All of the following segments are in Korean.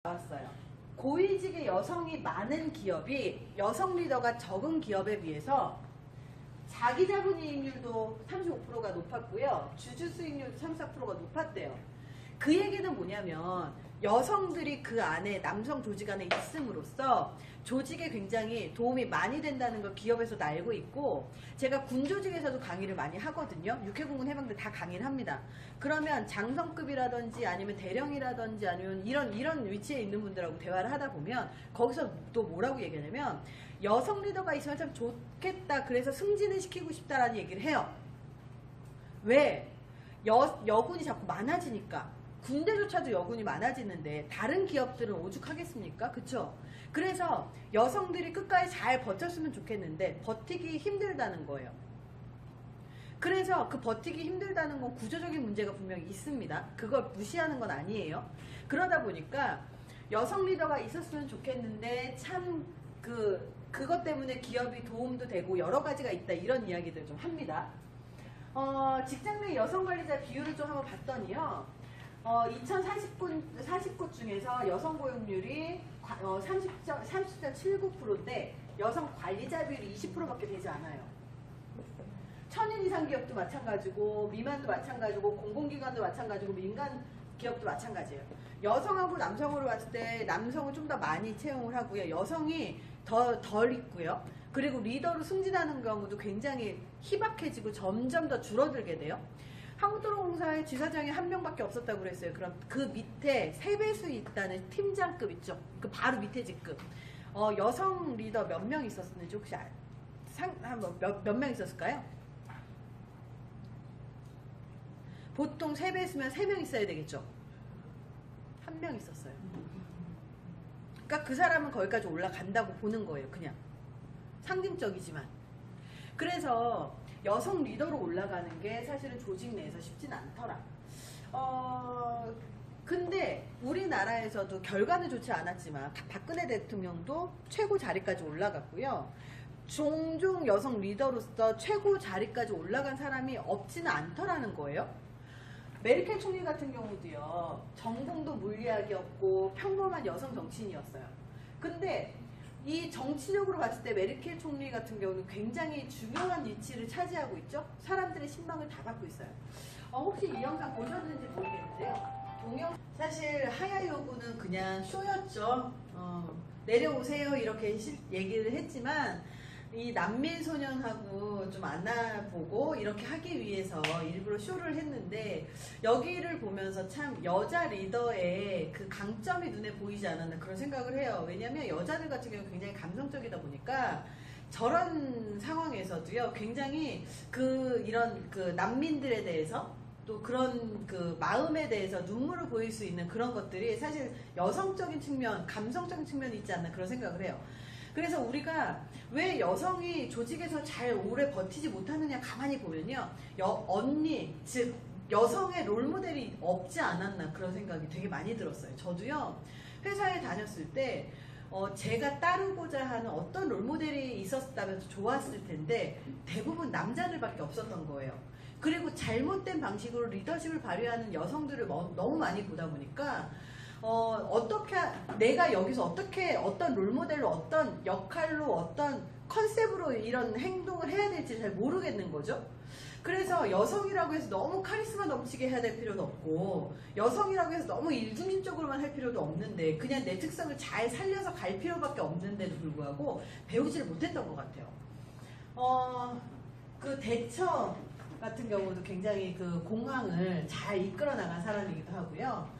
나왔어요. 고위직의 여성이 많은 기업이 여성 리더가 적은 기업에 비해서 자기 자본이익률도 35%가 높았고요. 주주 수익률도 34%가 높았대요. 그 얘기는 뭐냐면 여성들이 그 안에 남성 조직 안에 있음으로써 조직에 굉장히 도움이 많이 된다는 걸 기업에서도 알고 있고, 제가 군조직에서도 강의를 많이 하거든요. 육해공군 해병대 다 강의를 합니다. 그러면 장성급이라든지 아니면 대령이라든지 아니면 이런 위치에 있는 분들하고 대화를 하다 보면 거기서 또 뭐라고 얘기하냐면 여성 리더가 있으면 참 좋겠다, 그래서 승진을 시키고 싶다라는 얘기를 해요. 왜? 여군이 자꾸 많아지니까. 군대조차도 여군이 많아지는데 다른 기업들은 오죽하겠습니까? 그쵸? 그래서 여성들이 끝까지 잘 버텼으면 좋겠는데 버티기 힘들다는 거예요. 그래서 그 버티기 힘들다는 건 구조적인 문제가 분명히 있습니다. 그걸 무시하는 건 아니에요. 그러다 보니까 여성 리더가 있었으면 좋겠는데 참 그것 때문에 기업이 도움도 되고 여러 가지가 있다, 이런 이야기들 좀 합니다. 직장 내 여성 관리자 비율을 좀 한번 봤더니요. 2040곳 중에서 여성 고용률이 30.79%인데 여성 관리자 비율이 20%밖에 되지 않아요. 1000인 이상 기업도 마찬가지고 미만도 마찬가지고 공공기관도 마찬가지고 민간 기업도 마찬가지예요. 여성하고 남성으로 봤을 때 남성은 좀 더 많이 채용을 하고요. 여성이 덜 있고요. 그리고 리더로 승진하는 경우도 굉장히 희박해지고 점점 더 줄어들게 돼요. 한국도로공사의 지사장이 한 명밖에 없었다고 그랬어요. 그럼 그 밑에 3배수 있다는 팀장급 있죠. 그 바로 밑에 직급. 여성 리더 몇 명 있었는지 혹시 몇 명 있었을까요? 보통 3배수면 3명 있어야 되겠죠. 1명 있었어요. 그러니까 그 사람은 거기까지 올라간다고 보는 거예요. 그냥 상징적이지만. 그래서 여성 리더로 올라가는 게 사실은 조직 내에서 쉽진 않더라. 근데 우리나라에서도 결과는 좋지 않았지만 박근혜 대통령도 최고 자리까지 올라갔고요. 종종 여성 리더로서 최고 자리까지 올라간 사람이 없지는 않더라는 거예요. 메르켈 총리 같은 경우도요. 전공도 물리학이었고 평범한 여성 정치인이었어요. 근데 이 정치적으로 봤을 때 메르켈 총리 같은 경우는 굉장히 중요한 위치를 차지하고 있죠. 사람들의 신망을 다 받고 있어요. 혹시 이 영상 보셨는지 모르겠는데요. 사실 하야 요구는 그냥 쇼였죠. 내려오세요 이렇게 얘기를 했지만 이 난민 소년하고 좀 안아보고 이렇게 하기 위해서 일부러 쇼를 했는데, 여기를 보면서 참 여자 리더의 그 강점이 눈에 보이지 않았나 그런 생각을 해요. 왜냐면 여자들 같은 경우 굉장히 감성적이다 보니까 저런 상황에서도요 굉장히 이런 난민들에 대해서 또 그런 마음에 대해서 눈물을 보일 수 있는 그런 것들이 사실 여성적인 측면, 감성적인 측면이 있지 않나 그런 생각을 해요. 그래서 우리가 왜 여성이 조직에서 잘 오래 버티지 못하느냐 가만히 보면요. 언니, 즉 여성의 롤모델이 없지 않았나 그런 생각이 되게 많이 들었어요. 저도요. 회사에 다녔을 때 제가 따르고자 하는 어떤 롤모델이 있었다면 좋았을 텐데 대부분 남자들밖에 없었던 거예요. 그리고 잘못된 방식으로 리더십을 발휘하는 여성들을 너무 많이 보다 보니까 내가 여기서 어떤 롤모델로, 어떤 역할로, 어떤 컨셉으로 이런 행동을 해야 될지 잘 모르겠는 거죠. 그래서 여성이라고 해서 너무 카리스마 넘치게 해야 될 필요도 없고, 여성이라고 해서 너무 일중심적으로만 할 필요도 없는데, 그냥 내 특성을 잘 살려서 갈 필요밖에 없는데도 불구하고 배우지를 못했던 것 같아요. 대처 같은 경우도 굉장히 공항을 잘 이끌어 나간 사람이기도 하고요.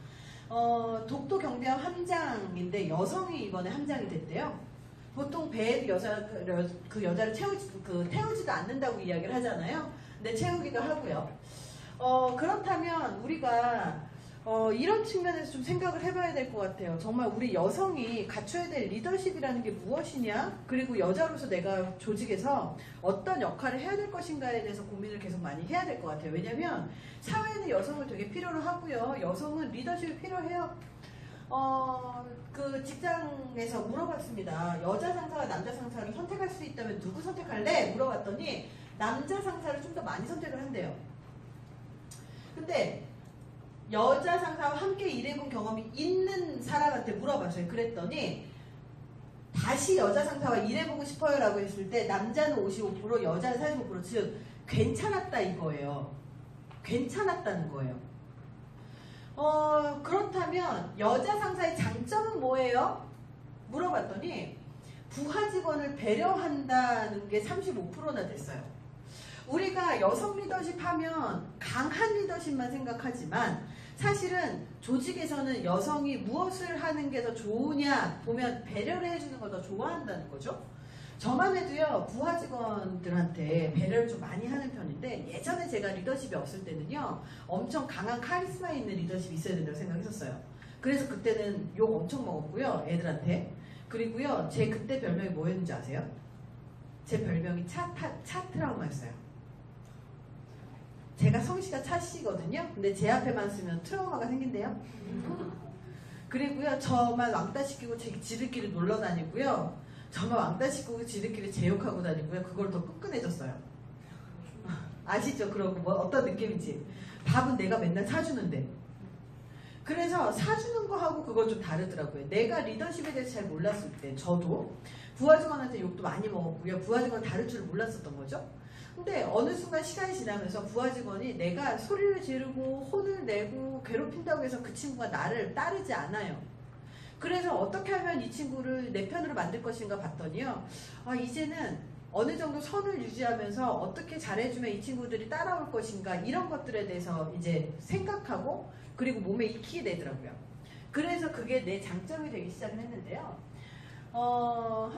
독도 경비함 함장인데 여성이 이번에 함장이 됐대요. 보통 배에 그 여자를 태우지도 않는다고 이야기를 하잖아요. 근데 채우기도 하고요. 그렇다면 우리가 이런 측면에서 좀 생각을 해봐야 될 것 같아요. 정말 우리 여성이 갖춰야 될 리더십이라는 게 무엇이냐, 그리고 여자로서 내가 조직에서 어떤 역할을 해야 될 것인가에 대해서 고민을 계속 많이 해야 될 것 같아요. 왜냐면 사회는 여성을 되게 필요로 하고요. 여성은 리더십이 필요해요. 직장에서 물어봤습니다. 여자 상사와 남자 상사를 선택할 수 있다면 누구 선택할래? 물어봤더니 남자 상사를 좀 더 많이 선택을 한대요. 근데 여자 상사와 함께 일해본 경험이 있는 사람한테 물어봤어요. 그랬더니 다시 여자 상사와 일해보고 싶어요 라고 했을 때 남자는 55%, 여자는 45%, 즉 괜찮았다 이거예요. 괜찮았다는 거예요. 그렇다면 여자 상사의 장점은 뭐예요? 물어봤더니 부하 직원을 배려한다는 게 35%나 됐어요. 우리가 여성 리더십 하면 강한 리더십만 생각하지만 사실은 조직에서는 여성이 무엇을 하는 게 더 좋으냐 보면 배려를 해주는 걸 더 좋아한다는 거죠. 저만 해도요 부하 직원들한테 배려를 좀 많이 하는 편인데 예전에 제가 리더십이 없을 때는요 엄청 강한 카리스마 있는 리더십이 있어야 된다고 생각했었어요. 그래서 그때는 욕 엄청 먹었고요 애들한테. 그리고요 제 그때 별명이 뭐였는지 아세요? 제 별명이 차 트라우마였어요. 제가 성씨가 차씨거든요. 근데 제 앞에만 쓰면 트라우마가 생긴대요. 그리고요 저만 왕따시키고 지들끼리 놀러 다니고요. 저만 왕따시키고 지들끼리 제욕하고 다니고요. 그걸 더 끈끈해졌어요. 아시죠? 그러고 뭐 어떤 느낌인지. 밥은 내가 맨날 사주는데. 그래서 사주는 거하고 그건 좀 다르더라고요. 내가 리더십에 대해서 잘 몰랐을 때 저도 부하 직원한테 욕도 많이 먹었고요. 부하 직원 다를 줄 몰랐었던 거죠. 근데 어느 순간 시간이 지나면서 부하 직원이 내가 소리를 지르고 혼을 내고 괴롭힌다고 해서 그 친구가 나를 따르지 않아요. 그래서 어떻게 하면 이 친구를 내 편으로 만들 것인가 봤더니요. 이제는 어느 정도 선을 유지하면서 어떻게 잘해주면 이 친구들이 따라올 것인가 이런 것들에 대해서 이제 생각하고 그리고 몸에 익히게 되더라고요. 그래서 그게 내 장점이 되기 시작을 했는데요.